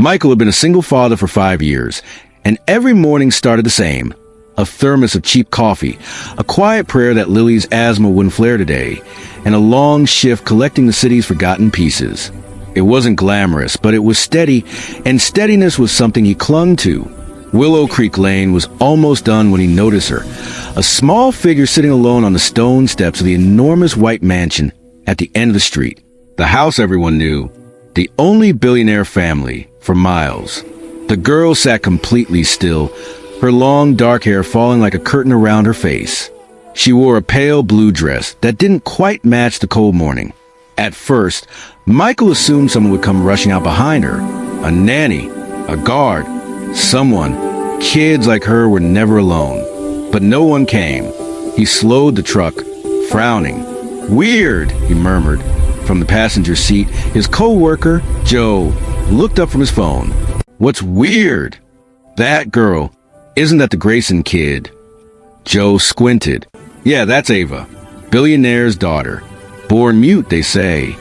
Michael had been a single father for 5 years, and every morning started the same. A thermos of cheap coffee, a quiet prayer that Lily's asthma wouldn't flare today, and a long shift collecting the city's forgotten pieces. It wasn't glamorous, but it was steady, and steadiness was something he clung to. Willow Creek Lane was almost done when he noticed her, a small figure sitting alone on the stone steps of the enormous white mansion at the end of the street. The house everyone knew, the only billionaire family for miles. The girl sat completely still, her long dark hair falling like a curtain around her face. She wore a pale blue dress that didn't quite match the cold morning. At first, Michael assumed someone would come rushing out behind her. A nanny, a guard, someone. Kids like her were never alone. But no one came. He slowed the truck, frowning. "Weird," he murmured. From the passenger seat, his co-worker, Joe, looked up from his phone. "What's weird?" "That girl. Isn't that the Grayson kid?" Joe squinted. "Yeah, that's Ava. Billionaire's daughter. Born mute, they say."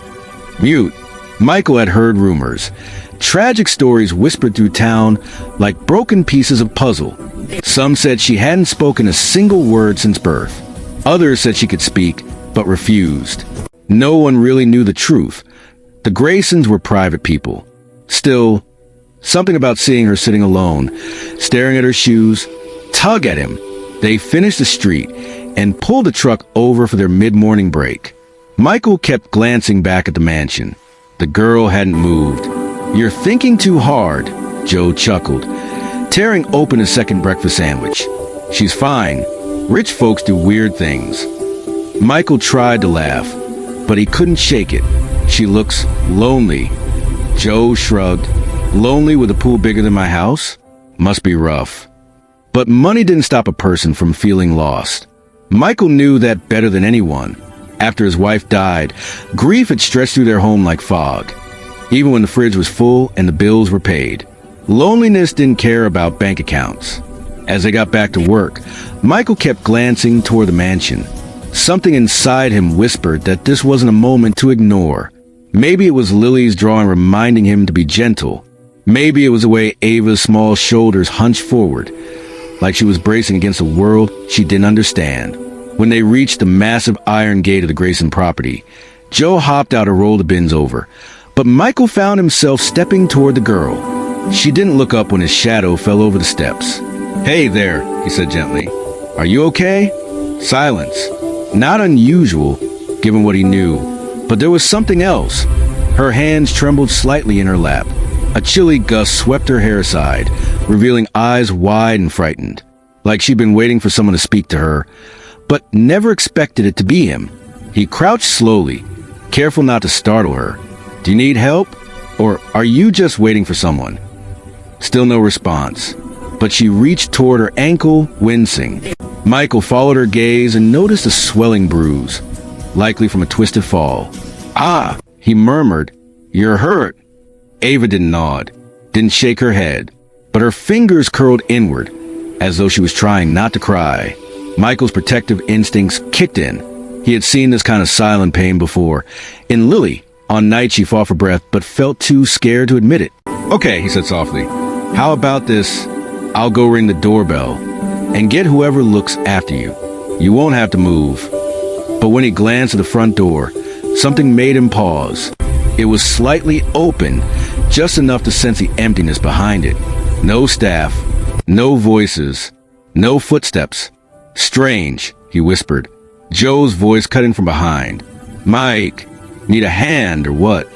Mute. Michael had heard rumors. Tragic stories whispered through town like broken pieces of puzzle. Some said she hadn't spoken a single word since birth. Others said she could speak, but refused. No one really knew the truth. The Graysons were private people. Still, something about seeing her sitting alone, staring at her shoes, tug at him. They finished the street and pulled the truck over for their mid-morning break. Michael kept glancing back at the mansion. The girl hadn't moved. "You're thinking too hard," Joe chuckled, tearing open a second breakfast sandwich. "She's fine. Rich folks do weird things." Michael tried to laugh, but he couldn't shake it. "She looks lonely." Joe shrugged. "Lonely with a pool bigger than my house? Must be rough." But money didn't stop a person from feeling lost. Michael knew that better than anyone. After his wife died, grief had stretched through their home like fog, even when the fridge was full and the bills were paid. Loneliness didn't care about bank accounts. As they got back to work, Michael kept glancing toward the mansion. Something inside him whispered that this wasn't a moment to ignore. Maybe it was Lily's drawing reminding him to be gentle. Maybe it was the way Ava's small shoulders hunched forward, like she was bracing against a world she didn't understand. When they reached the massive iron gate of the Grayson property, Joe hopped out to roll the bins over, but Michael found himself stepping toward the girl. She didn't look up when his shadow fell over the steps. "Hey there," he said gently. "Are you okay?" Silence. Not unusual, given what he knew, but there was something else. Her hands trembled slightly in her lap. A chilly gust swept her hair aside, revealing eyes wide and frightened, like she'd been waiting for someone to speak to her, but never expected it to be him. He crouched slowly, careful not to startle her. "Do you need help? Or are you just waiting for someone?" Still no response, but she reached toward her ankle, wincing. Michael followed her gaze and noticed a swelling bruise, likely from a twisted fall. "Ah," he murmured, "you're hurt." Ava didn't nod, didn't shake her head, but her fingers curled inward, as though she was trying not to cry. Michael's protective instincts kicked in. He had seen this kind of silent pain before. In Lily, on nights she fought for breath, but felt too scared to admit it. "Okay," he said softly. "How about this? I'll go ring the doorbell and get whoever looks after you. You won't have to move." But when he glanced at the front door, something made him pause. It was slightly open, just enough to sense the emptiness behind it. No staff, no voices, no footsteps. "Strange," he whispered. Joe's voice cut in from behind. "Mike, need a hand or what?"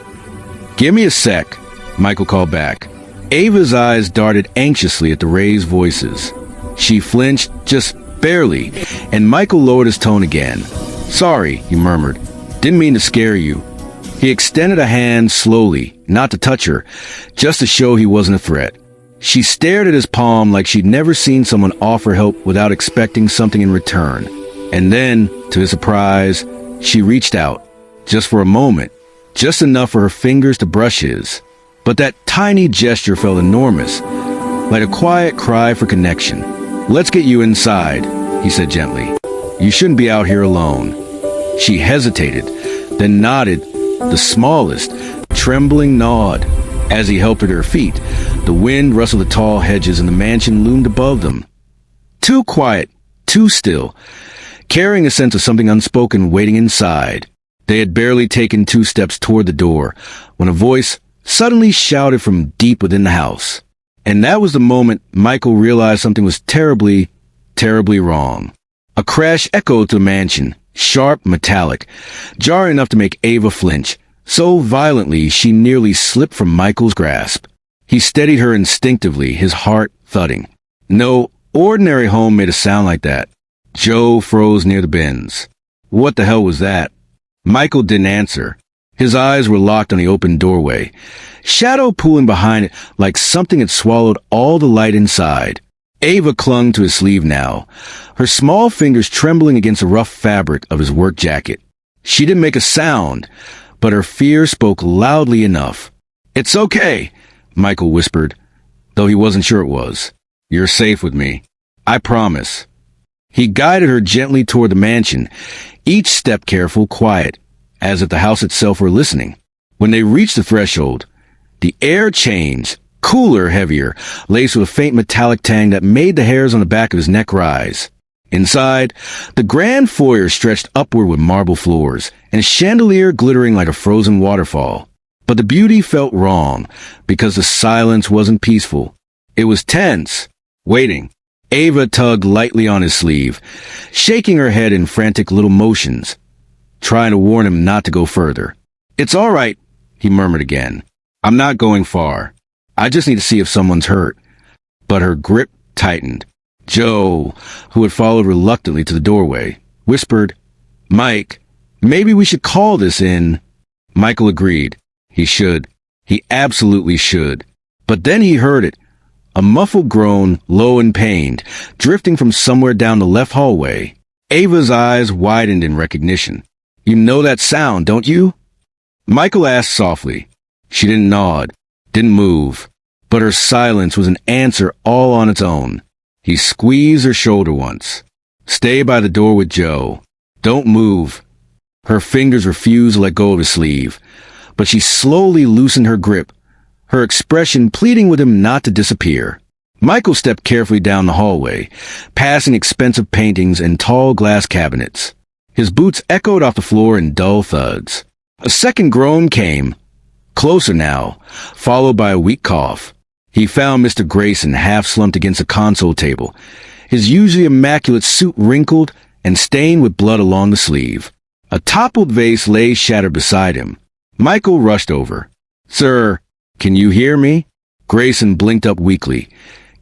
"Give me a sec," Michael called back. Ava's eyes darted anxiously at the raised voices. She flinched, just barely, and Michael lowered his tone again. "Sorry," he murmured. "Didn't mean to scare you." He extended a hand slowly, not to touch her, just to show he wasn't a threat. She stared at his palm like she'd never seen someone offer help without expecting something in return. And then, to his surprise, she reached out, just for a moment, just enough for her fingers to brush his. But that tiny gesture felt enormous, like a quiet cry for connection. "Let's get you inside," he said gently. "You shouldn't be out here alone." She hesitated, then nodded, the smallest, trembling nod. As he helped her to her feet, the wind rustled the tall hedges and the mansion loomed above them. Too quiet, too still, carrying a sense of something unspoken waiting inside. They had barely taken 2 steps toward the door when a voice suddenly shouted from deep within the house. And that was the moment Michael realized something was terribly, terribly wrong. A crash echoed through the mansion, sharp, metallic, jarring enough to make Ava flinch, so violently she nearly slipped from Michael's grasp. He steadied her instinctively, his heart thudding. No ordinary home made a sound like that. Joe froze near the bins. What the hell was that? Michael didn't answer. His eyes were locked on the open doorway, shadow pooling behind it like something had swallowed all the light inside. Ava clung to his sleeve now, her small fingers trembling against the rough fabric of his work jacket. She didn't make a sound, but her fear spoke loudly enough. "It's okay," Michael whispered, though he wasn't sure it was. "You're safe with me. I promise." He guided her gently toward the mansion, each step careful, quiet, as if the house itself were listening. When they reached the threshold, the air changed, cooler, heavier, laced with a faint metallic tang that made the hairs on the back of his neck rise. Inside, the grand foyer stretched upward with marble floors, and a chandelier glittering like a frozen waterfall. But the beauty felt wrong, because the silence wasn't peaceful. It was tense, waiting. Ava tugged lightly on his sleeve, shaking her head in frantic little motions, trying to warn him not to go further. "It's all right," he murmured again. "I'm not going far. I just need to see if someone's hurt." But her grip tightened. Joe, who had followed reluctantly to the doorway, whispered, "Mike, maybe we should call this in." Michael agreed. He should. He absolutely should. But then he heard it. A muffled groan, low and pained, drifting from somewhere down the left hallway. Ava's eyes widened in recognition. "You know that sound, don't you?" Michael asked softly. She didn't nod, didn't move, but her silence was an answer all on its own. He squeezed her shoulder once. "Stay by the door with Joe. Don't move." Her fingers refused to let go of his sleeve, but she slowly loosened her grip, her expression pleading with him not to disappear. Michael stepped carefully down the hallway, passing expensive paintings and tall glass cabinets. His boots echoed off the floor in dull thuds. A second groan came, closer now, followed by a weak cough. He found Mr. Grayson half-slumped against a console table, his usually immaculate suit wrinkled and stained with blood along the sleeve. A toppled vase lay shattered beside him. Michael rushed over. "Sir, can you hear me?" Grayson blinked up weakly,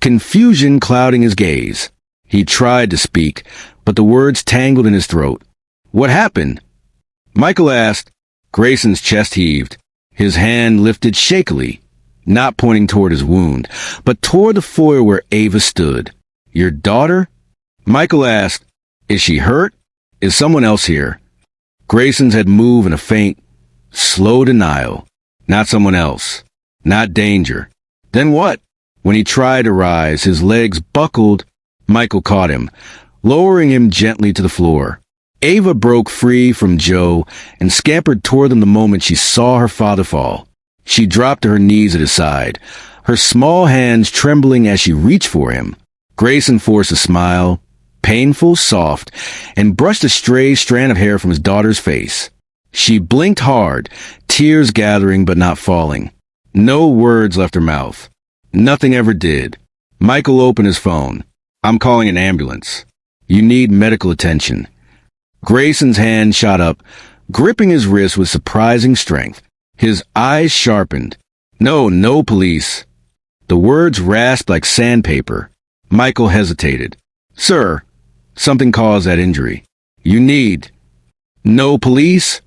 confusion clouding his gaze. He tried to speak, but the words tangled in his throat. "What happened?" Michael asked. Grayson's chest heaved. His hand lifted shakily, not pointing toward his wound, but toward the foyer where Ava stood. "Your daughter?" Michael asked. "Is she hurt? Is someone else here?" Grayson's head moved in a faint, slow denial. "Not someone else. Not danger." "Then what?" When he tried to rise, his legs buckled. Michael caught him, lowering him gently to the floor. Ava broke free from Joe and scampered toward them the moment she saw her father fall. She dropped to her knees at his side, her small hands trembling as she reached for him. Grayson forced a smile, painful, soft, and brushed a stray strand of hair from his daughter's face. She blinked hard, tears gathering but not falling. No words left her mouth. Nothing ever did. Michael opened his phone. "I'm calling an ambulance. You need medical attention." Grayson's hand shot up, gripping his wrist with surprising strength. His eyes sharpened. No police." The words rasped like sandpaper. Michael hesitated. "Sir, something caused that injury. You need—" "No police?"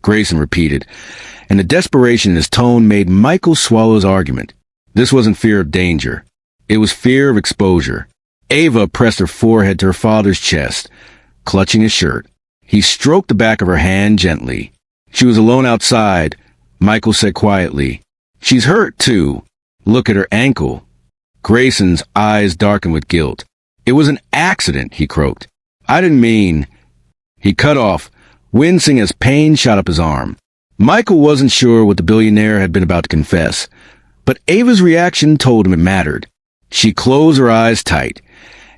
Grayson repeated, and the desperation in his tone made Michael swallow his argument. This wasn't fear of danger. It was fear of exposure. Ava pressed her forehead to her father's chest, clutching his shirt. He stroked the back of her hand gently. "She was alone outside," Michael said quietly. "She's hurt, too. Look at her ankle." Grayson's eyes darkened with guilt. "It was an accident," he croaked. "I didn't mean—" He cut off, wincing as pain shot up his arm. Michael wasn't sure what the billionaire had been about to confess, But Ava's reaction told him it mattered. She closed her eyes tight,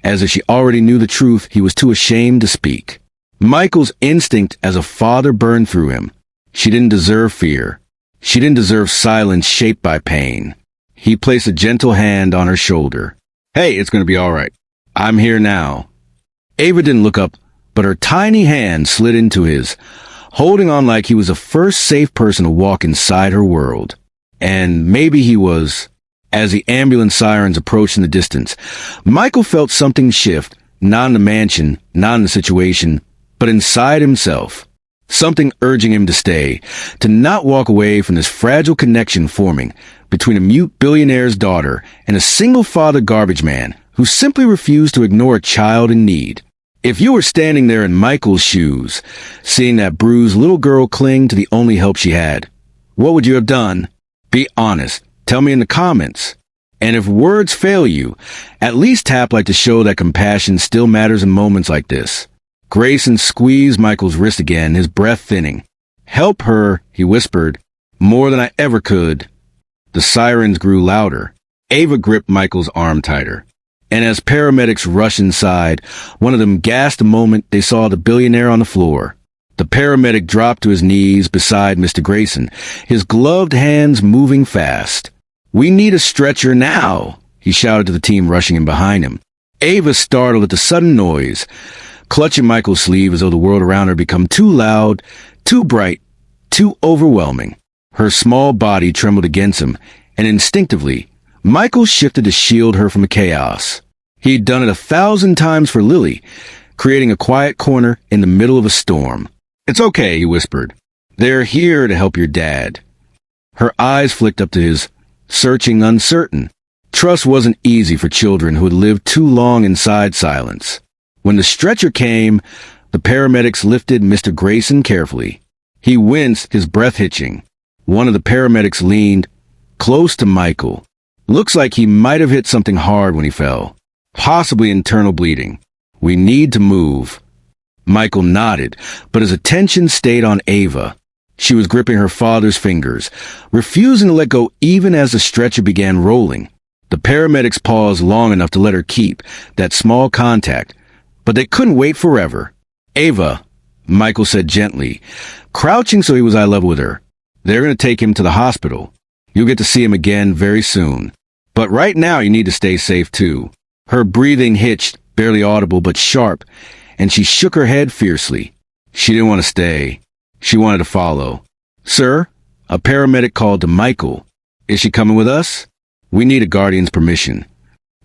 as if she already knew the truth he was too ashamed to speak. Michael's instinct as a father burned through him. She didn't deserve fear. She didn't deserve silence shaped by pain. He placed a gentle hand on her shoulder. "Hey, it's going to be all right. I'm here now." Ava didn't look up, but her tiny hand slid into his, holding on like he was the first safe person to walk inside her world. And maybe he was. As the ambulance sirens approached in the distance, Michael felt something shift, not in the mansion, not in the situation, but inside himself. Something urging him to stay, to not walk away from this fragile connection forming between a mute billionaire's daughter and a single-father garbage man who simply refused to ignore a child in need. If you were standing there in Michael's shoes, seeing that bruised little girl cling to the only help she had, what would you have done? Be honest. Tell me in the comments. And if words fail you, at least tap like to show that compassion still matters in moments like this. Grayson squeezed Michael's wrist again, his breath thinning. "Help her," he whispered, "more than I ever could." The sirens grew louder. Ava gripped Michael's arm tighter. And as paramedics rushed inside, one of them gasped the moment they saw the billionaire on the floor. The paramedic dropped to his knees beside Mr. Grayson, his gloved hands moving fast. "We need a stretcher now," he shouted to the team rushing in behind him. Ava startled at the sudden noise, clutching Michael's sleeve as though the world around her become too loud, too bright, too overwhelming. Her small body trembled against him, and instinctively, Michael shifted to shield her from the chaos. He'd done it 1,000 times for Lily, creating a quiet corner in the middle of a storm. "It's okay," he whispered. "They're here to help your dad." Her eyes flicked up to his, searching, uncertain. Trust wasn't easy for children who had lived too long inside silence. When the stretcher came, the paramedics lifted Mr. Grayson carefully. He winced, his breath hitching. One of the paramedics leaned close to Michael. "Looks like he might have hit something hard when he fell. Possibly internal bleeding. We need to move." Michael nodded, but his attention stayed on Ava. She was gripping her father's fingers, refusing to let go even as the stretcher began rolling. The paramedics paused long enough to let her keep that small contact, but they couldn't wait forever. "Ava," Michael said gently, crouching so he was eye level with her. "They're going to take him to the hospital. You'll get to see him again very soon. But right now you need to stay safe too." Her breathing hitched, barely audible but sharp, and she shook her head fiercely. She didn't want to stay. She wanted to follow. "Sir," a paramedic called to Michael. "Is she coming with us? We need a guardian's permission."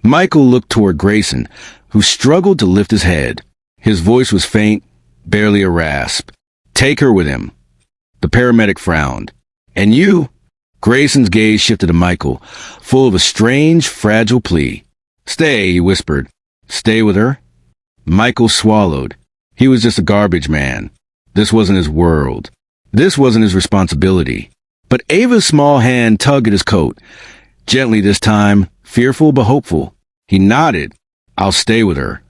Michael looked toward Grayson, who struggled to lift his head. His voice was faint, barely a rasp. "Take her with him." The paramedic frowned. "And you?" Grayson's gaze shifted to Michael, full of a strange, fragile plea. "Stay," he whispered. "Stay with her?" Michael swallowed. He was just a garbage man. This wasn't his world. This wasn't his responsibility. But Ava's small hand tugged at his coat. Gently this time, fearful but hopeful. He nodded. "I'll stay with her."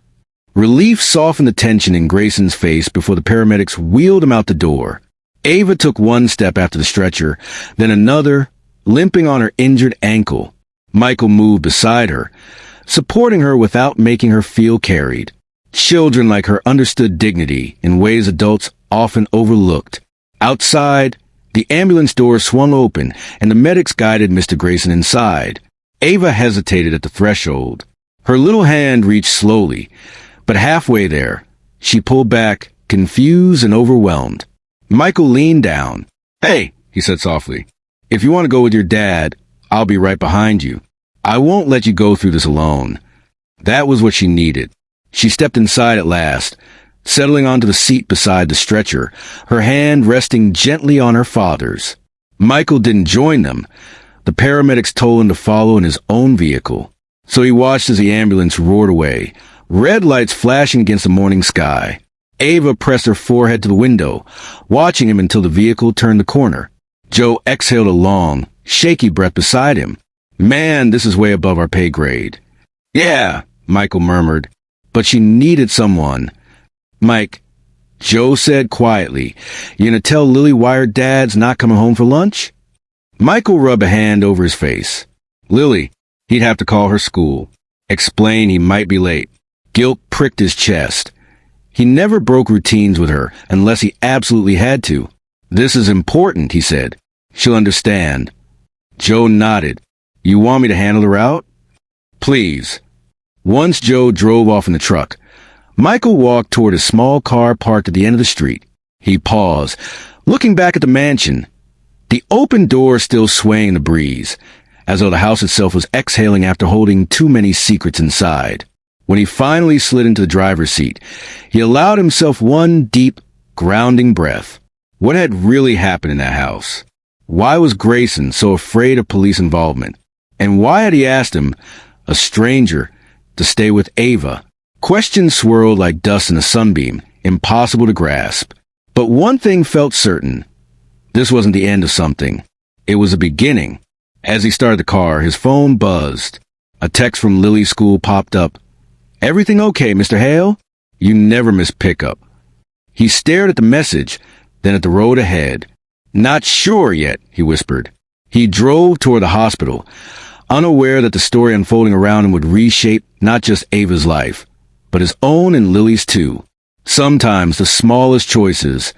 Relief softened the tension in Grayson's face before the paramedics wheeled him out the door. Ava took one step after the stretcher, then another, limping on her injured ankle. Michael moved beside her, supporting her without making her feel carried. Children like her understood dignity in ways adults often overlooked. Outside, the ambulance door swung open and the medics guided Mr. Grayson inside. Ava hesitated at the threshold. Her little hand reached slowly, but halfway there, she pulled back, confused and overwhelmed. Michael leaned down. "Hey," he said softly, "if you want to go with your dad, I'll be right behind you. I won't let you go through this alone." That was what she needed. She stepped inside at last, settling onto the seat beside the stretcher, her hand resting gently on her father's. Michael didn't join them. The paramedics told him to follow in his own vehicle. So he watched as the ambulance roared away, red lights flashing against the morning sky. Ava pressed her forehead to the window, watching him until the vehicle turned the corner. Joe exhaled a long, shaky breath beside him. "Man, this is way above our pay grade." "Yeah," Michael murmured, but she needed someone. "Mike," Joe said quietly, "you gonna tell Lily why her dad's not coming home for lunch?" Michael rubbed a hand over his face. Lily, he'd have to call her school. Explain he might be late. Guilt pricked his chest. He never broke routines with her unless he absolutely had to. This is important, he said. She'll understand. Joe nodded. You want me to handle the route? Please. Once Joe drove off in the truck, Michael walked toward a small car parked at the end of the street. He paused, looking back at the mansion. The open door still swaying in the breeze, as though the house itself was exhaling after holding too many secrets inside. When he finally slid into the driver's seat, he allowed himself one deep, grounding breath. What had really happened in that house? Why was Grayson so afraid of police involvement? And why had he asked him, a stranger, to stay with Ava? Questions swirled like dust in a sunbeam, impossible to grasp. But one thing felt certain. This wasn't the end of something. It was a beginning. As he started the car, his phone buzzed. A text from Lily's school popped up. Everything okay, Mr. Hale? You never miss pickup. He stared at the message, then at the road ahead. Not sure yet, he whispered. He drove toward the hospital, unaware that the story unfolding around him would reshape not just Ava's life, but his own and Lily's too. Sometimes the smallest choices,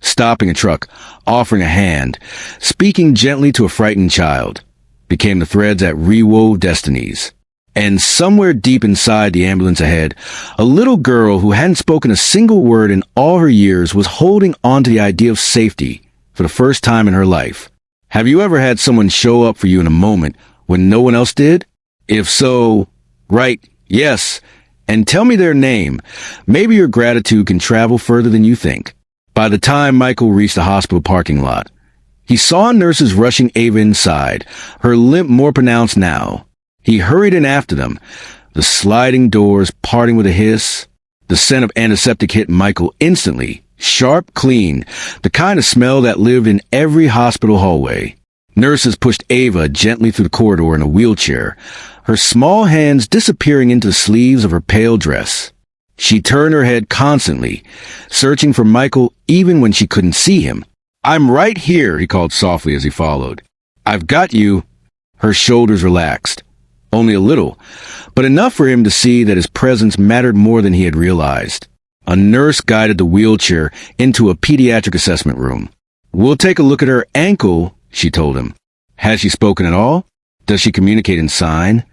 stopping a truck, offering a hand, speaking gently to a frightened child, became the threads that rewove destinies. And somewhere deep inside the ambulance ahead, a little girl who hadn't spoken a single word in all her years was holding on to the idea of safety for the first time in her life. Have you ever had someone show up for you in a moment when no one else did? If so, write yes, and tell me their name. Maybe your gratitude can travel further than you think. By the time Michael reached the hospital parking lot, he saw nurses rushing Ava inside, her limp more pronounced now. He hurried in after them, the sliding doors parting with a hiss. The scent of antiseptic hit Michael instantly, sharp, clean, the kind of smell that lived in every hospital hallway. Nurses pushed Ava gently through the corridor in a wheelchair, her small hands disappearing into the sleeves of her pale dress. She turned her head constantly, searching for Michael even when she couldn't see him. I'm right here, he called softly as he followed. I've got you. Her shoulders relaxed. Only a little, but enough for him to see that his presence mattered more than he had realized. A nurse guided the wheelchair into a pediatric assessment room. We'll take a look at her ankle, she told him. Has she spoken at all? Does she communicate in sign?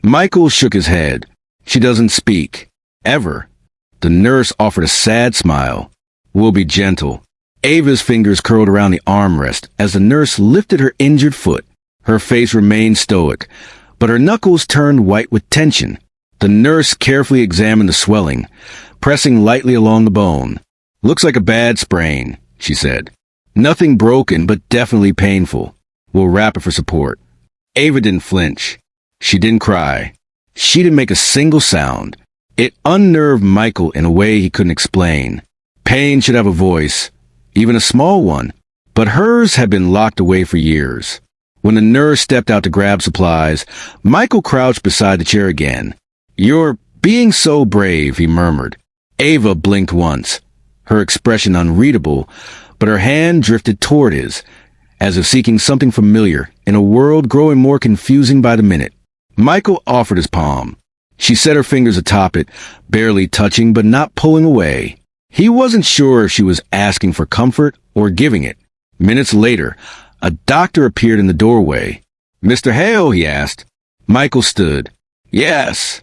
Michael shook his head. She doesn't speak. Ever. The nurse offered a sad smile. We'll be gentle. Ava's fingers curled around the armrest as the nurse lifted her injured foot. Her face remained stoic, but her knuckles turned white with tension. The nurse carefully examined the swelling, pressing lightly along the bone. Looks like a bad sprain, she said. Nothing broken, but definitely painful. We'll wrap it for support. Ava didn't flinch. She didn't cry. She didn't make a single sound. It unnerved Michael in a way he couldn't explain. Pain should have a voice, even a small one, but hers had been locked away for years. When the nurse stepped out to grab supplies, Michael crouched beside the chair again. You're being so brave, he murmured. Ava blinked once, her expression unreadable, but her hand drifted toward his, as if seeking something familiar in a world growing more confusing by the minute. Michael offered his palm. She set her fingers atop it, barely touching but not pulling away. He wasn't sure if she was asking for comfort or giving it. Minutes later, a doctor appeared in the doorway. Mr. Hale, he asked. Michael stood. Yes.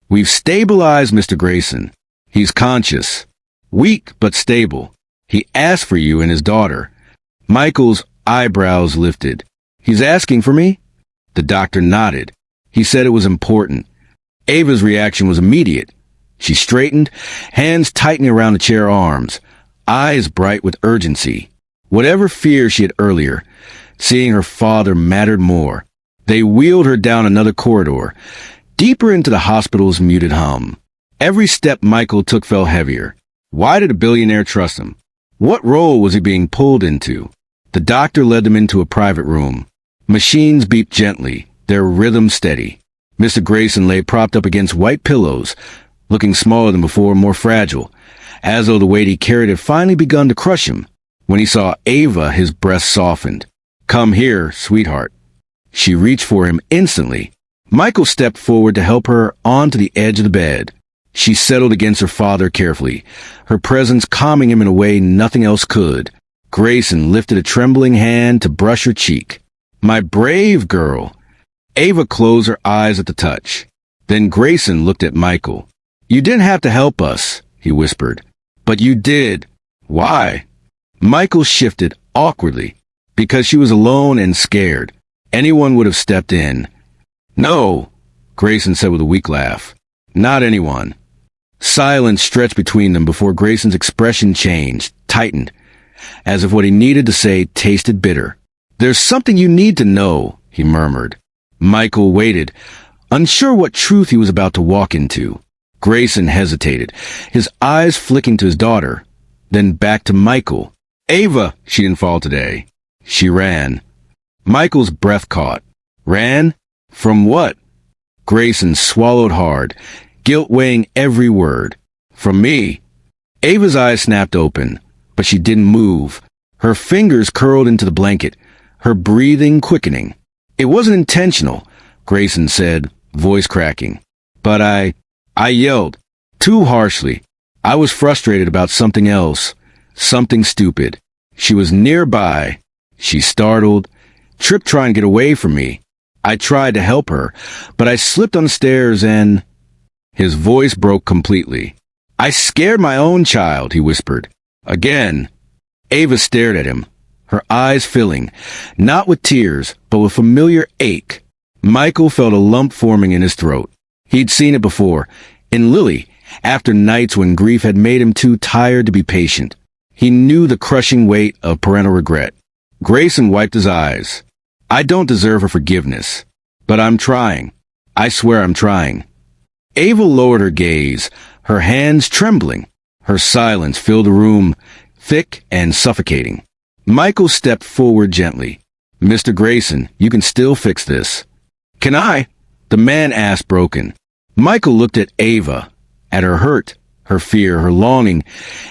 We've stabilized Mr. Grayson. He's conscious. Weak, but stable. He asked for you and his daughter. Michael's eyebrows lifted. He's asking for me? The doctor nodded. He said it was important. Ava's reaction was immediate. She straightened, hands tightening around the chair arms, eyes bright with urgency. Whatever fear she had earlier, seeing her father mattered more. They wheeled her down another corridor, deeper into the hospital's muted hum. Every step Michael took felt heavier. Why did a billionaire trust him? What role was he being pulled into? The doctor led them into a private room. Machines beeped gently, their rhythm steady. Mr. Grayson lay propped up against white pillows, looking smaller than before, more fragile, as though the weight he carried had finally begun to crush him. When he saw Ava, his breast softened. Come here, sweetheart. She reached for him instantly. Michael stepped forward to help her onto the edge of the bed. She settled against her father carefully, her presence calming him in a way nothing else could. Grayson lifted a trembling hand to brush her cheek. My brave girl. Ava closed her eyes at the touch. Then Grayson looked at Michael. You didn't have to help us, he whispered. But you did. Why? Michael shifted awkwardly. Because she was alone and scared. Anyone would have stepped in. No, Grayson said with a weak laugh. Not anyone. Silence stretched between them before Grayson's expression changed, tightened, as if what he needed to say tasted bitter. There's something you need to know, he murmured. Michael waited, unsure what truth he was about to walk into. Grayson hesitated, his eyes flicking to his daughter, then back to Michael. Ava, she didn't fall today. She ran. Michael's breath caught. Ran? From what? Grayson swallowed hard, guilt weighing every word. From me. Ava's eyes snapped open, but she didn't move. Her fingers curled into the blanket, her breathing quickening. It wasn't intentional, Grayson said, voice cracking. But I yelled, too harshly. I was frustrated about something else, something stupid. She was nearby. She startled, tripped trying to get away from me. I tried to help her, but I slipped on the stairs and... His voice broke completely. I scared my own child, he whispered. Again. Ava stared at him, her eyes filling, not with tears, but with familiar ache. Michael felt a lump forming in his throat. He'd seen it before, in Lily, after nights when grief had made him too tired to be patient. He knew the crushing weight of parental regret. Grayson wiped his eyes. I don't deserve her forgiveness, but I'm trying. I swear I'm trying. Ava lowered her gaze, her hands trembling. Her silence filled the room, thick and suffocating. Michael stepped forward gently. Mr. Grayson, you can still fix this. Can I? The man asked broken. Michael looked at Ava, at her hurt, her fear, her longing,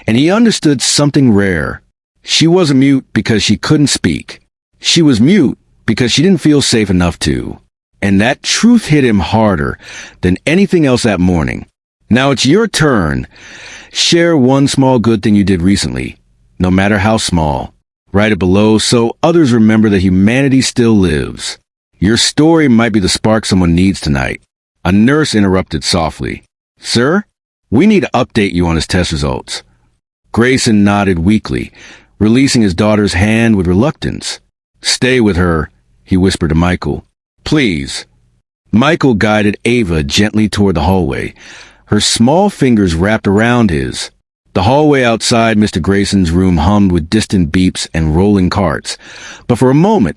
and he understood something rare. She wasn't mute because she couldn't speak. She was mute because she didn't feel safe enough to. And that truth hit him harder than anything else that morning. Now it's your turn. Share one small good thing you did recently, no matter how small. Write it below so others remember that humanity still lives. Your story might be the spark someone needs tonight. A nurse interrupted softly. Sir, we need to update you on his test results. Grayson nodded weakly, releasing his daughter's hand with reluctance. Stay with her, he whispered to Michael. Please. Michael guided Ava gently toward the hallway, her small fingers wrapped around his. The hallway outside Mr. Grayson's room hummed with distant beeps and rolling carts, but for a moment,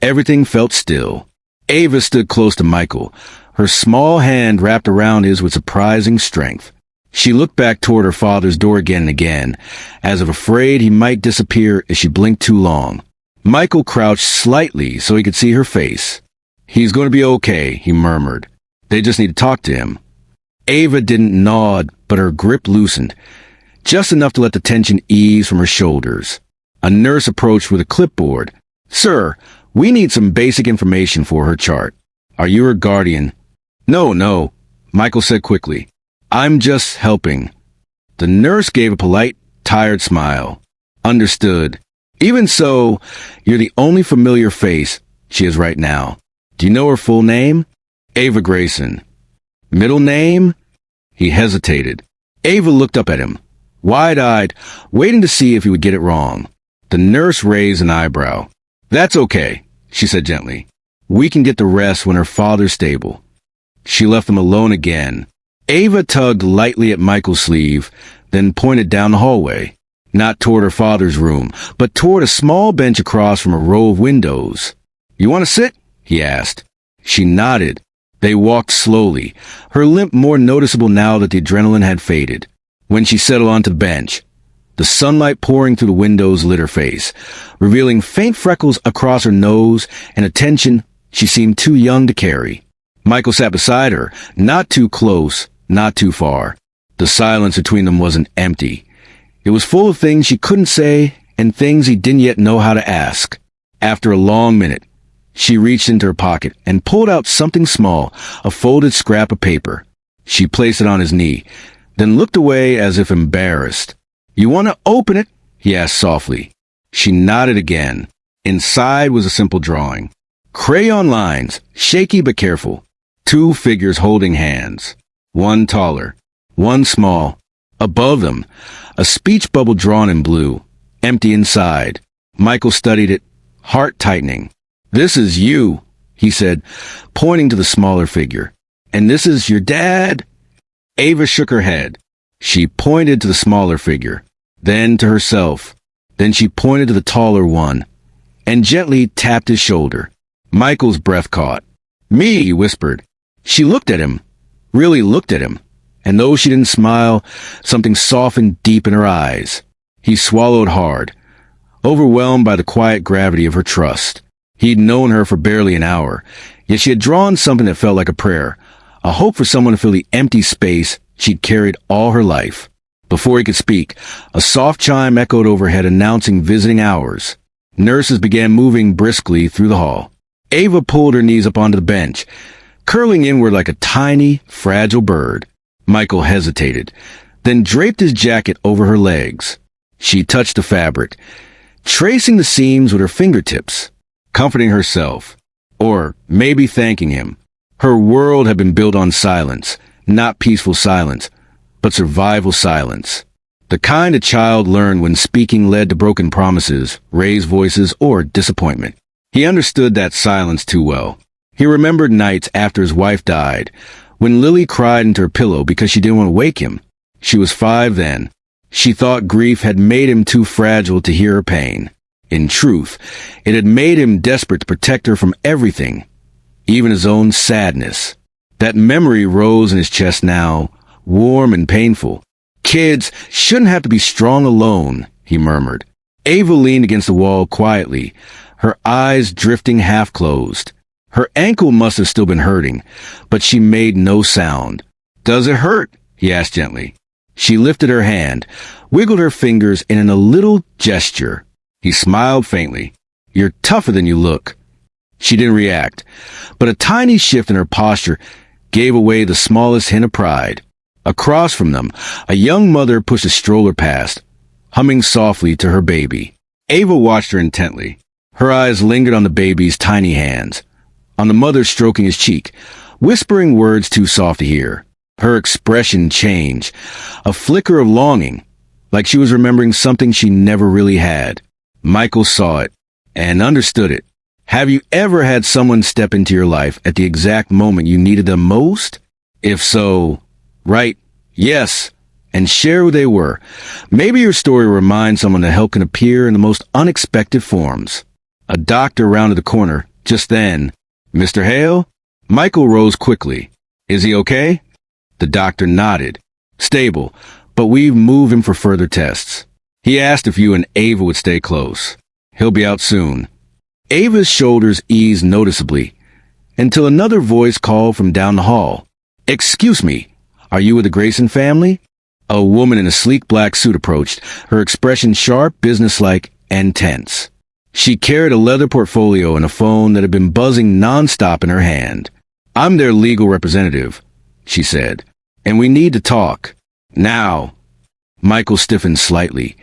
everything felt still. Ava stood close to Michael, her small hand wrapped around his with surprising strength. She looked back toward her father's door again and again, as if afraid he might disappear if she blinked too long. Michael crouched slightly so he could see her face. He's going to be okay, he murmured. They just need to talk to him. Ava didn't nod, but her grip loosened, just enough to let the tension ease from her shoulders. A nurse approached with a clipboard. Sir, we need some basic information for her chart. Are you her guardian? No, Michael said quickly. I'm just helping. The nurse gave a polite, tired smile. Understood. Even so, you're the only familiar face she has right now. Do you know her full name? Ava Grayson. Middle name? He hesitated. Ava looked up at him, wide-eyed, waiting to see if he would get it wrong. The nurse raised an eyebrow. That's okay, she said gently. We can get the rest when her father's stable. She left them alone again. Ava tugged lightly at Michael's sleeve, then pointed down the hallway. Not toward her father's room, but toward a small bench across from a row of windows. You want to sit? He asked. She nodded. They walked slowly, her limp more noticeable now that the adrenaline had faded. When she settled onto the bench, the sunlight pouring through the windows lit her face, revealing faint freckles across her nose and a tension she seemed too young to carry. Michael sat beside her, not too close, not too far. The silence between them wasn't empty. It was full of things she couldn't say and things he didn't yet know how to ask. After a long minute, she reached into her pocket and pulled out something small, a folded scrap of paper. She placed it on his knee, then looked away as if embarrassed. "You want to open it?" he asked softly. She nodded again. Inside was a simple drawing. Crayon lines, shaky but careful. Two figures holding hands. One taller, one small. Above them, a speech bubble drawn in blue, empty inside. Michael studied it, heart tightening. "This is you," he said, pointing to the smaller figure. "And this is your dad?" Ava shook her head. She pointed to the smaller figure, then to herself. Then she pointed to the taller one, and gently tapped his shoulder. Michael's breath caught. "Me," he whispered. She looked at him, really looked at him, and though she didn't smile, something softened deep in her eyes. He swallowed hard, overwhelmed by the quiet gravity of her trust. He'd known her for barely an hour, yet she had drawn something that felt like a prayer, a hope for someone to fill the empty space she'd carried all her life. Before he could speak, a soft chime echoed overhead announcing visiting hours. Nurses began moving briskly through the hall. Ava pulled her knees up onto the bench, curling inward like a tiny, fragile bird. Michael hesitated, then draped his jacket over her legs. She touched the fabric, tracing the seams with her fingertips, comforting herself, or maybe thanking him. Her world had been built on silence, not peaceful silence, but survival silence. The kind a child learned when speaking led to broken promises, raised voices, or disappointment. He understood that silence too well. He remembered nights after his wife died, when Lily cried into her pillow because she didn't want to wake him. She was 5 then. She thought grief had made him too fragile to hear her pain. In truth, it had made him desperate to protect her from everything, even his own sadness. That memory rose in his chest now, warm and painful. "Kids shouldn't have to be strong alone," he murmured. Ava leaned against the wall quietly, her eyes drifting half-closed. Her ankle must have still been hurting, but she made no sound. "Does it hurt?" he asked gently. She lifted her hand, wiggled her fingers in a little gesture. He smiled faintly. "You're tougher than you look." She didn't react, but a tiny shift in her posture gave away the smallest hint of pride. Across from them, a young mother pushed a stroller past, humming softly to her baby. Ava watched her intently. Her eyes lingered on the baby's tiny hands, on the mother stroking his cheek, whispering words too soft to hear. Her expression changed, a flicker of longing, like she was remembering something she never really had. Michael saw it, and understood it. Have you ever had someone step into your life at the exact moment you needed them most? If so, write yes, and share who they were. Maybe your story will remind someone that help can appear in the most unexpected forms. A doctor rounded the corner just then. "Mr. Hale?" Michael rose quickly. "Is he okay?" The doctor nodded. "Stable, but we've moved him for further tests. He asked if you and Ava would stay close. He'll be out soon." Ava's shoulders eased noticeably, until another voice called from down the hall. "Excuse me, are you with the Grayson family?" A woman in a sleek black suit approached, her expression sharp, businesslike, and tense. She carried a leather portfolio and a phone that had been buzzing nonstop in her hand. "I'm their legal representative," she said, "and we need to talk. Now." Michael stiffened slightly,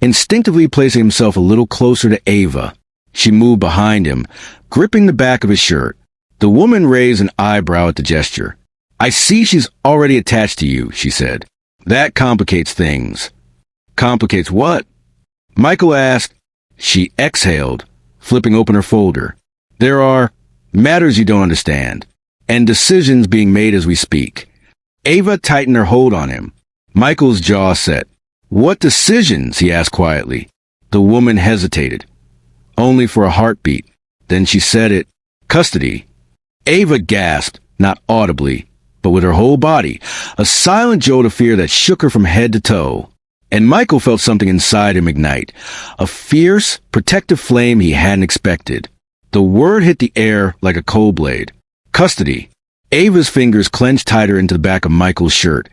instinctively placing himself a little closer to Ava. She moved behind him, gripping the back of his shirt. The woman raised an eyebrow at the gesture. "I see she's already attached to you," she said. "That complicates things." "Complicates what?" Michael asked. She exhaled, flipping open her folder. "There are matters you don't understand, and decisions being made as we speak." Ava tightened her hold on him. Michael's jaw set. "What decisions?" he asked quietly. The woman hesitated, only for a heartbeat. Then she said it. "Custody." Ava gasped, not audibly, but with her whole body, a silent jolt of fear that shook her from head to toe. And Michael felt something inside him ignite, a fierce, protective flame he hadn't expected. The word hit the air like a cold blade. Custody. Ava's fingers clenched tighter into the back of Michael's shirt,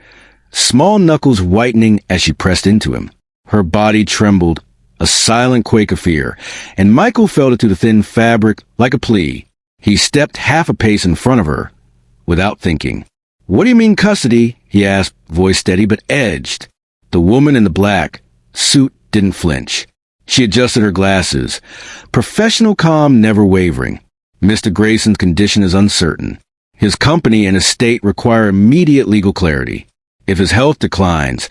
small knuckles whitening as she pressed into him. Her body trembled, a silent quake of fear, and Michael felt it through the thin fabric like a plea. He stepped half a pace in front of her, without thinking. "What do you mean custody?" he asked, voice steady but edged. The woman in the black suit didn't flinch. She adjusted her glasses. Professional calm never wavering. "Mr. Grayson's condition is uncertain. His company and estate require immediate legal clarity. If his health declines,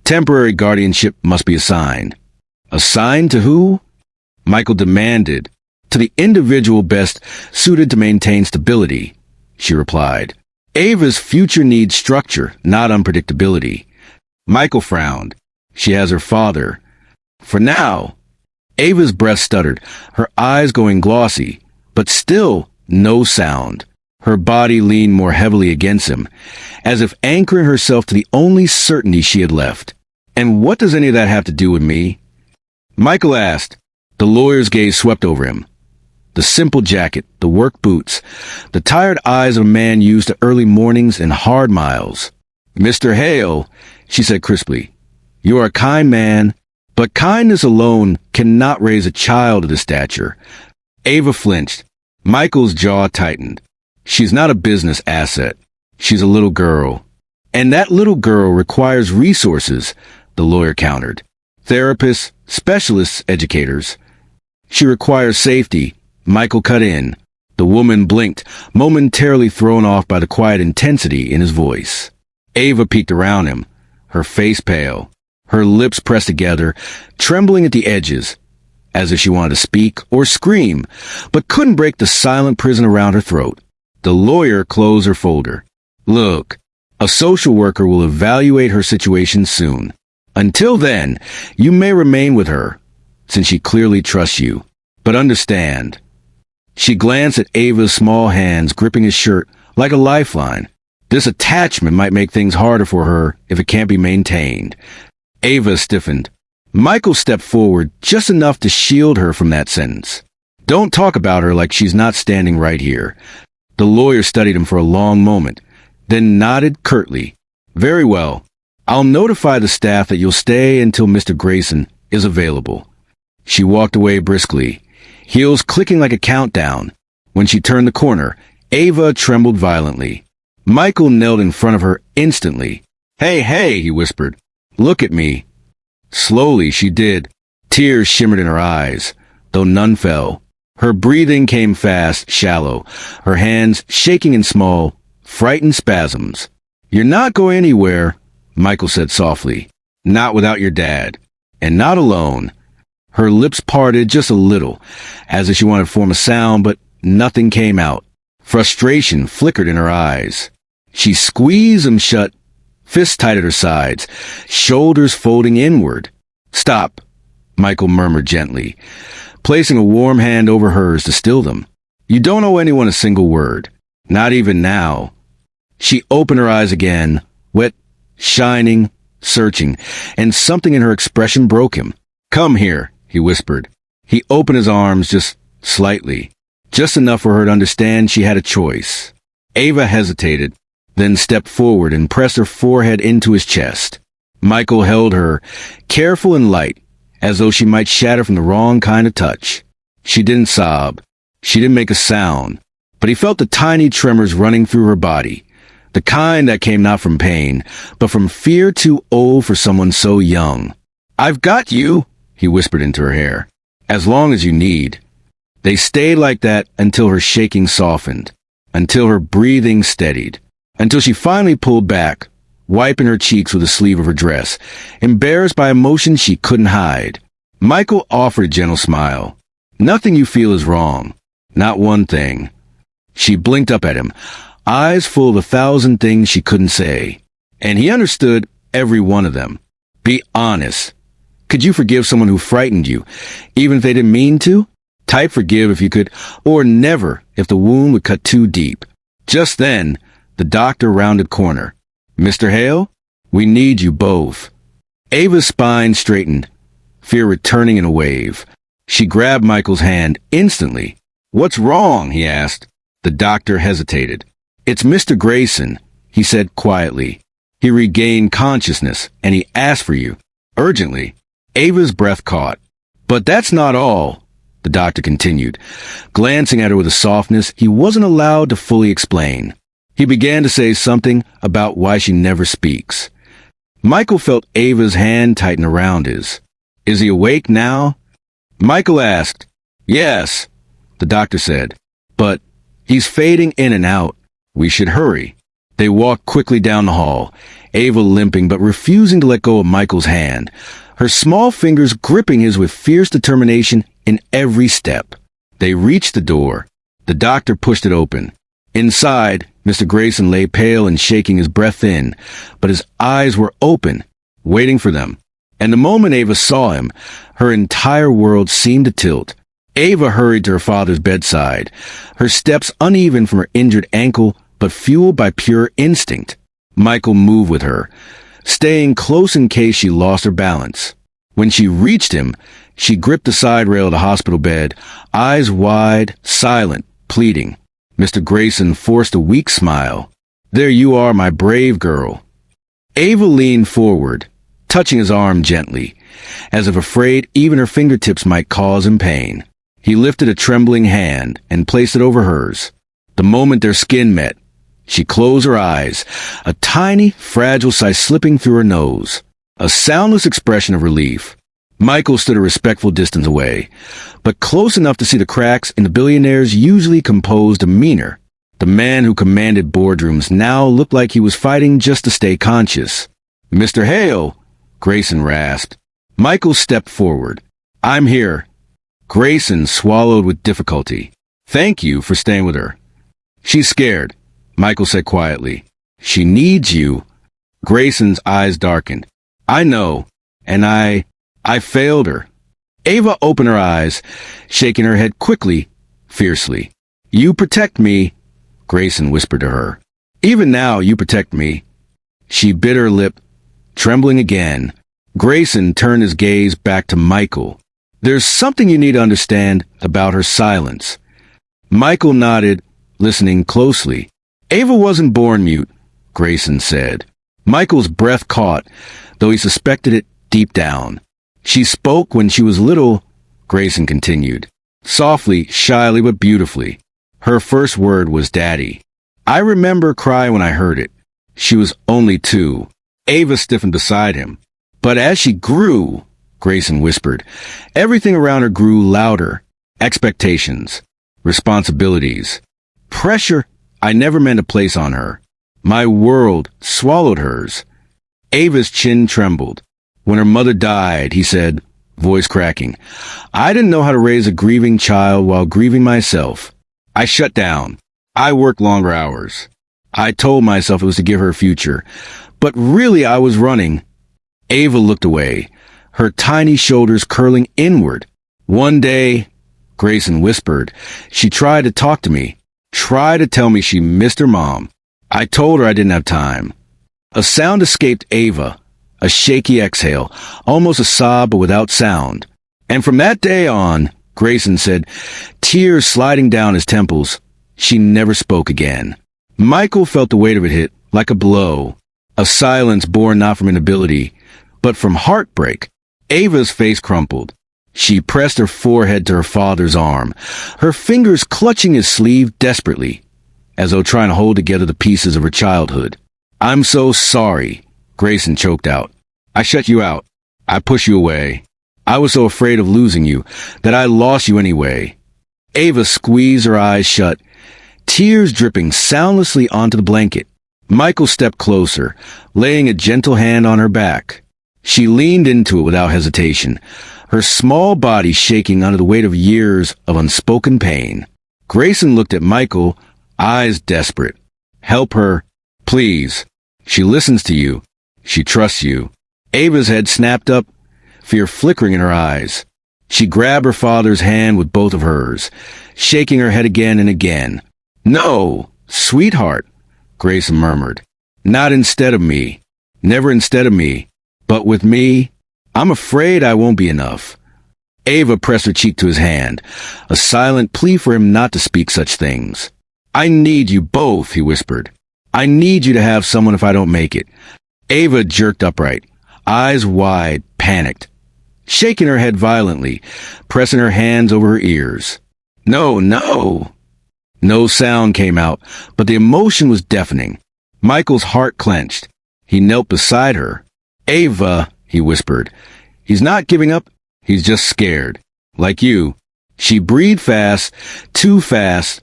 temporary guardianship must be assigned." "Assigned to who?" Michael demanded. "To the individual best suited to maintain stability," she replied. "Ava's future needs structure, not unpredictability." Michael frowned. "She has her father." "For now." Ava's breath stuttered, her eyes going glossy, but still no sound. Her body leaned more heavily against him, as if anchoring herself to the only certainty she had left. "And what does any of that have to do with me?" Michael asked. The lawyer's gaze swept over him. The simple jacket, the work boots, the tired eyes of a man used to early mornings and hard miles. "Mr. Hale," she said crisply, "you are a kind man, but kindness alone cannot raise a child of this stature." Ava flinched. Michael's jaw tightened. "She's not a business asset. She's a little girl. And that little girl requires resources," the lawyer countered. "Therapists, specialists, educators. She requires safety." Michael cut in. The woman blinked, momentarily thrown off by the quiet intensity in his voice. Ava peeked around him, her face pale, her lips pressed together, trembling at the edges, as if she wanted to speak or scream, but couldn't break the silent prison around her throat. The lawyer closed her folder. "Look, a social worker will evaluate her situation soon. Until then, you may remain with her, since she clearly trusts you. But understand." She glanced at Ava's small hands gripping his shirt like a lifeline. This attachment might make things harder for her if it can't be maintained. Ava stiffened. Michael stepped forward just enough to shield her from that sentence. "Don't talk about her like she's not standing right here." The lawyer studied him for a long moment, then nodded curtly. "Very well. I'll notify the staff that you'll stay until Mr. Grayson is available." She walked away briskly, heels clicking like a countdown. When she turned the corner, Ava trembled violently. Michael knelt in front of her instantly. Hey, he whispered. "Look at me." Slowly she did. Tears shimmered in her eyes, though none fell. Her breathing came fast, shallow, her hands shaking in small, frightened spasms. "You're not going anywhere," Michael said softly. "Not without your dad. And not alone." Her lips parted just a little, as if she wanted to form a sound, but nothing came out. Frustration flickered in her eyes. She squeezed them shut, fists tight at her sides, shoulders folding inward. "Stop," Michael murmured gently, placing a warm hand over hers to still them. "You don't owe anyone a single word. Not even now." She opened her eyes again, wet, shining, searching, and something in her expression broke him. "Come here," he whispered. He opened his arms just slightly, just enough for her to understand she had a choice. Ava hesitated, then stepped forward and pressed her forehead into his chest. Michael held her, careful and light, as though she might shatter from the wrong kind of touch. She didn't sob. She didn't make a sound, but he felt the tiny tremors running through her body, the kind that came not from pain, but from fear too old for someone so young. "I've got you," he whispered into her hair. "As long as you need." They stayed like that until her shaking softened, until her breathing steadied, until she finally pulled back, wiping her cheeks with the sleeve of her dress, embarrassed by emotions she couldn't hide. Michael offered a gentle smile. "Nothing you feel is wrong. Not one thing." She blinked up at him, eyes full of 1,000 things she couldn't say. And he understood every one of them. "Be honest. Could you forgive someone who frightened you, even if they didn't mean to? Type forgive if you could, or never if the wound would cut too deep." Just then, the doctor rounded corner. "Mr. Hale, we need you both." Ava's spine straightened, fear returning in a wave. She grabbed Michael's hand instantly. "What's wrong?" he asked. The doctor hesitated. "It's Mr. Grayson," he said quietly. "He regained consciousness, and he asked for you. Urgently." Ava's breath caught. But that's not all, the doctor continued, glancing at her with a softness he wasn't allowed to fully explain. He began to say something about why she never speaks. Michael felt Ava's hand tighten around his. Is he awake now? Michael asked. Yes, the doctor said. But he's fading in and out. We should hurry. They walked quickly down the hall, Ava limping but refusing to let go of Michael's hand, her small fingers gripping his with fierce determination in every step. They reached the door. The doctor pushed it open. Inside, Mr. Grayson lay pale and shaking his breath in, but his eyes were open, waiting for them. And the moment Ava saw him, her entire world seemed to tilt. Ava hurried to her father's bedside, her steps uneven from her injured ankle, but fueled by pure instinct. Michael moved with her, staying close in case she lost her balance. When she reached him, she gripped the side rail of the hospital bed, eyes wide, silent, pleading. Mr. Grayson forced a weak smile. There you are, my brave girl. Ava leaned forward, touching his arm gently, as if afraid even her fingertips might cause him pain. He lifted a trembling hand and placed it over hers. The moment their skin met, she closed her eyes, a tiny, fragile sigh slipping through her nose, a soundless expression of relief. Michael stood a respectful distance away, but close enough to see the cracks in the billionaire's usually composed demeanor. The man who commanded boardrooms now looked like he was fighting just to stay conscious. Mr. Hale, Grayson rasped. Michael stepped forward. I'm here. Grayson swallowed with difficulty. Thank you for staying with her. She's scared, Michael said quietly. She needs you. Grayson's eyes darkened. I know, and I failed her. Ava opened her eyes, shaking her head quickly, fiercely. You protect me, Grayson whispered to her. Even now, you protect me. She bit her lip, trembling again. Grayson turned his gaze back to Michael. There's something you need to understand about her silence. Michael nodded, listening closely. Ava wasn't born mute, Grayson said. Michael's breath caught, though he suspected it deep down. She spoke when she was little, Grayson continued. Softly, shyly, but beautifully. Her first word was Daddy. I remember crying when I heard it. She was only 2. Ava stiffened beside him. But as she grew, Grayson whispered, everything around her grew louder. Expectations, responsibilities, pressure I never meant to place on her. My world swallowed hers. Ava's chin trembled. When her mother died, he said, voice cracking, I didn't know how to raise a grieving child while grieving myself. I shut down. I worked longer hours. I told myself it was to give her a future, but really I was running. Ava looked away, her tiny shoulders curling inward. One day, Grayson whispered, she tried to talk to me, tried to tell me she missed her mom. I told her I didn't have time. A sound escaped Ava, a shaky exhale, almost a sob but without sound. And from that day on, Grayson said, tears sliding down his temples, she never spoke again. Michael felt the weight of it hit like a blow, a silence born not from inability, but from heartbreak. Ava's face crumpled. She pressed her forehead to her father's arm, her fingers clutching his sleeve desperately, as though trying to hold together the pieces of her childhood. I'm so sorry, Grayson choked out. I shut you out. I pushed you away. I was so afraid of losing you that I lost you anyway. Ava squeezed her eyes shut, tears dripping soundlessly onto the blanket. Michael stepped closer, laying a gentle hand on her back. She leaned into it without hesitation, her small body shaking under the weight of years of unspoken pain. Grayson looked at Michael, eyes desperate. Help her, please. She listens to you. She trusts you. Ava's head snapped up, fear flickering in her eyes. She grabbed her father's hand with both of hers, shaking her head again and again. No, sweetheart, Grayson murmured. Not instead of me. Never instead of me. But with me, I'm afraid I won't be enough. Ava pressed her cheek to his hand, a silent plea for him not to speak such things. I need you both, he whispered. I need you to have someone if I don't make it. Ava jerked upright, eyes wide, panicked. shaking her head violently, pressing her hands over her ears. No, no. No sound came out, but the emotion was deafening. Michael's heart clenched. He knelt beside her. Ava, he whispered. He's not giving up. He's just scared. Like you. She breathed fast, too fast,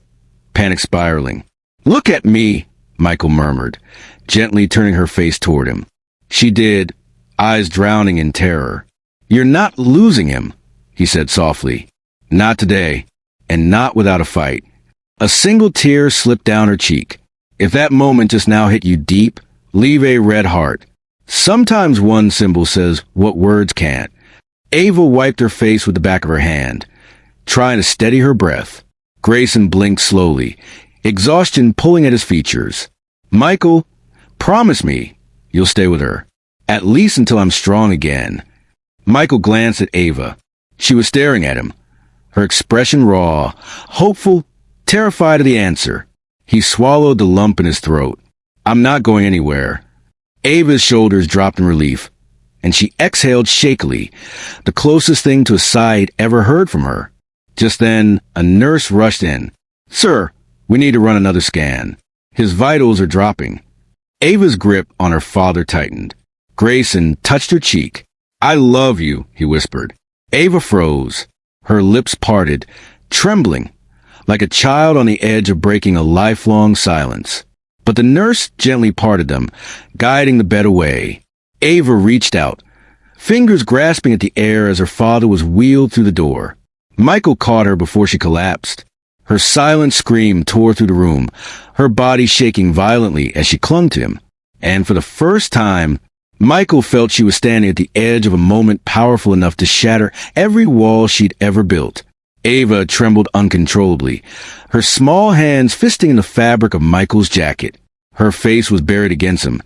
panic spiraling. Look at me, Michael murmured, gently turning her face toward him. She did, eyes drowning in terror. You're not losing him, he said softly. Not today, and not without a fight. A single tear slipped down her cheek. If that moment just now hit you deep, leave a red heart. Sometimes one symbol says what words can't. Ava wiped her face with the back of her hand, trying to steady her breath. Grayson blinked slowly, exhaustion pulling at his features. Michael, promise me you'll stay with her, at least until I'm strong again. Michael glanced at Ava. She was staring at him, her expression raw, hopeful, terrified of the answer. He swallowed the lump in his throat. I'm not going anywhere. Ava's shoulders dropped in relief, and she exhaled shakily, the closest thing to a sigh he'd ever heard from her. Just then, a nurse rushed in. Sir, we need to run another scan. His vitals are dropping. Ava's grip on her father tightened. Grayson touched her cheek. I love you, he whispered. Ava froze, her lips parted, trembling, like a child on the edge of breaking a lifelong silence. But the nurse gently parted them, guiding the bed away. Ava reached out, fingers grasping at the air as her father was wheeled through the door. Michael caught her before she collapsed. Her silent scream tore through the room, her body shaking violently as she clung to him. And for the first time, Michael felt she was standing at the edge of a moment powerful enough to shatter every wall she'd ever built. Ava trembled uncontrollably, her small hands fisting in the fabric of Michael's jacket. Her face was buried against him,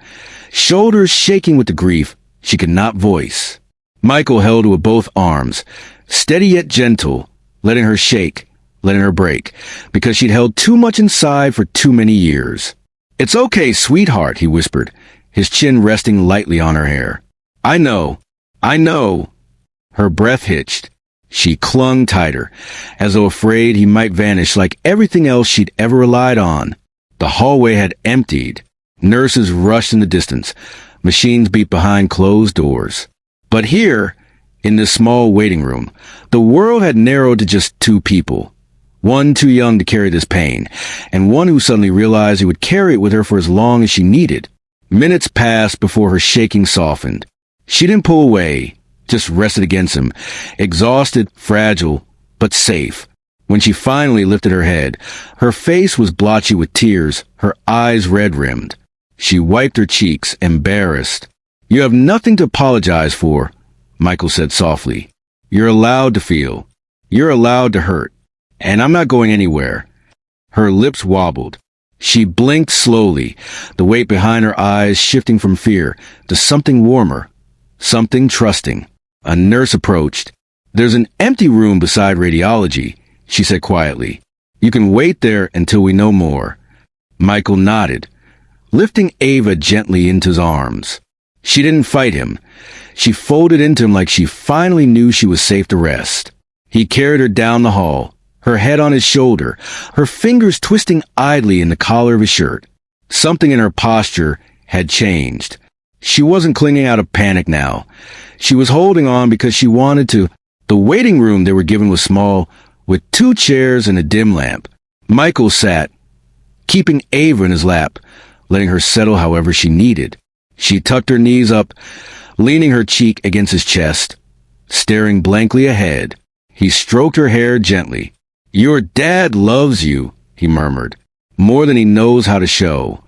shoulders shaking with the grief she could not voice. Michael held her with both arms, steady yet gentle, letting her shake, letting her break, because she'd held too much inside for too many years. It's okay, sweetheart, he whispered, his chin resting lightly on her hair. I know. Her breath hitched. She clung tighter, as though afraid he might vanish like everything else she'd ever relied on. The hallway had emptied. Nurses rushed in the distance. Machines beat behind closed doors. But here, in this small waiting room, the world had narrowed to just two people. One too young to carry this pain, and one who suddenly realized he would carry it with her for as long as she needed. Minutes passed before her shaking softened. She didn't pull away, just rested against him, exhausted, fragile, but safe. When she finally lifted her head, her face was blotchy with tears, her eyes red-rimmed. She wiped her cheeks, embarrassed. You have nothing to apologize for, Michael said softly. You're allowed to feel. You're allowed to hurt. And I'm not going anywhere. Her lips wobbled. She blinked slowly, the weight behind her eyes shifting from fear to something warmer, something trusting. A nurse approached. There's an empty room beside radiology, she said quietly. You can wait there until we know more. Michael nodded, lifting Ava gently into his arms. She didn't fight him. She folded into him like she finally knew she was safe to rest. He carried her down the hall, her head on his shoulder, her fingers twisting idly in the collar of his shirt. Something in her posture had changed. She wasn't clinging out of panic now. She was holding on because she wanted to. The waiting room they were given was small, with 2 chairs and a dim lamp. Michael sat, keeping Ava in his lap, letting her settle however she needed. She tucked her knees up, leaning her cheek against his chest, staring blankly ahead. He stroked her hair gently. Your dad loves you, he murmured, more than he knows how to show.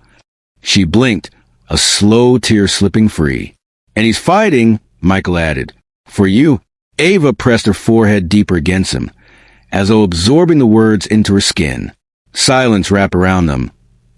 She blinked, a slow tear slipping free. And he's fighting, Michael added. For you. Ava pressed her forehead deeper against him, as though absorbing the words into her skin. Silence wrapped around them,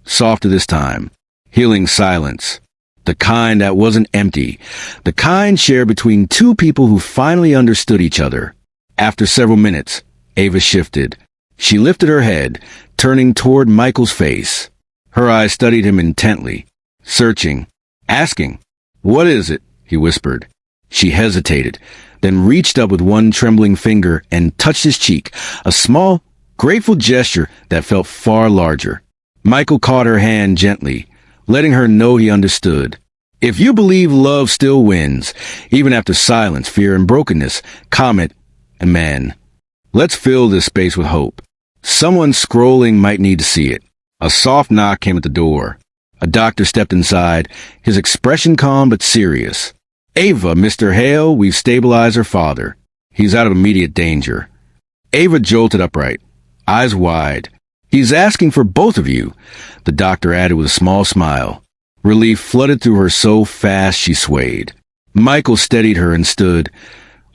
softer this time. Healing silence. The kind that wasn't empty. The kind shared between two people who finally understood each other. After several minutes, Ava shifted. She lifted her head, turning toward Michael's face. Her eyes studied him intently, searching, asking. What is it? He whispered. She hesitated, then reached up with one trembling finger and touched his cheek, a small, grateful gesture that felt far larger. Michael caught her hand gently, letting her know he understood. If you believe love still wins, even after silence, fear, and brokenness, comment, Amen. Let's fill this space with hope. Someone scrolling might need to see it. A soft knock came at the door. A doctor stepped inside, his expression calm but serious. Ava, Mr. Hale, we've stabilized her father. He's out of immediate danger. Ava jolted upright, eyes wide. He's asking for both of you, the doctor added with a small smile. Relief flooded through her so fast she swayed. Michael steadied her and stood,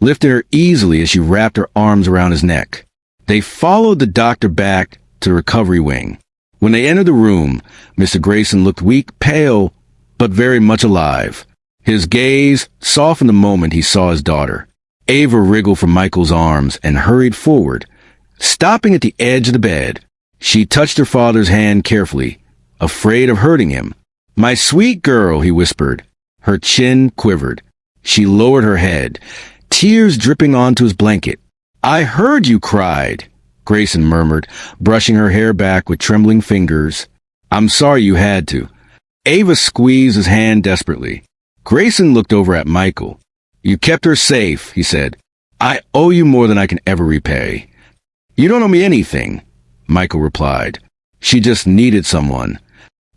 lifting her easily as she wrapped her arms around his neck. They followed the doctor back to the recovery wing. When they entered the room, Mr. Grayson looked weak, pale, but very much alive. His gaze softened the moment he saw his daughter. Ava wriggled from Michael's arms and hurried forward, stopping at the edge of the bed. She touched her father's hand carefully, afraid of hurting him. "My sweet girl," he whispered. Her chin quivered. She lowered her head, tears dripping onto his blanket. "I heard you cried," Grayson murmured, brushing her hair back with trembling fingers. "I'm sorry you had to." Ava squeezed his hand desperately. Grayson looked over at Michael. "You kept her safe," he said. "I owe you more than I can ever repay." "You don't owe me anything," Michael replied. "She just needed someone."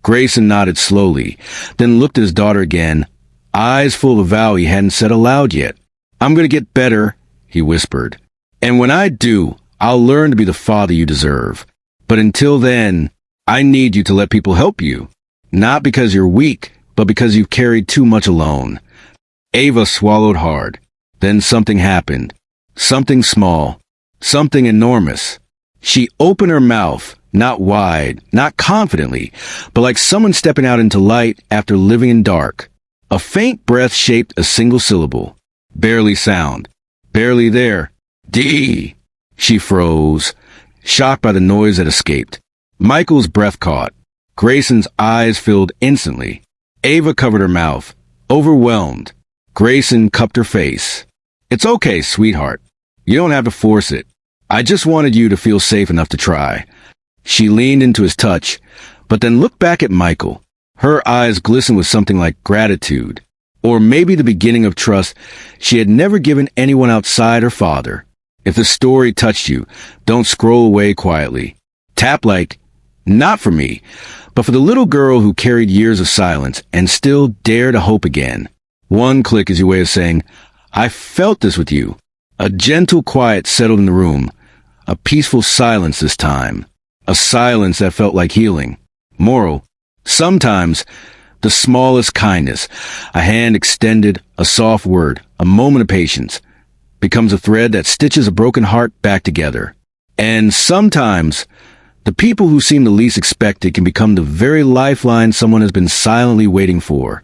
Grayson nodded slowly, then looked at his daughter again, eyes full of a vow he hadn't said aloud yet. "I'm going to get better," he whispered. "And when I do, I'll learn to be the father you deserve. But until then, I need you to let people help you. Not because you're weak, but because you've carried too much alone." Ava swallowed hard. Then something happened. Something small. Something enormous. She opened her mouth, not wide, not confidently, but like someone stepping out into light after living in dark. A faint breath shaped a single syllable. Barely sound. Barely there. D. She froze, shocked by the noise that escaped. Michael's breath caught. Grayson's eyes filled instantly. Ava covered her mouth, overwhelmed. Grayson cupped her face. "It's okay, sweetheart. You don't have to force it. I just wanted you to feel safe enough to try." She leaned into his touch, but then looked back at Michael. Her eyes glistened with something like gratitude, or maybe the beginning of trust she had never given anyone outside her father. If the story touched you, don't scroll away quietly. Tap like, not for me, but for the little girl who carried years of silence and still dare to hope again. One click is your way of saying, "I felt this with you." A gentle quiet settled in the room, a peaceful silence this time, a silence that felt like healing. Moral: sometimes the smallest kindness, a hand extended, a soft word, a moment of patience, becomes a thread that stitches a broken heart back together. And sometimes the people who seem the least expected can become the very lifeline someone has been silently waiting for.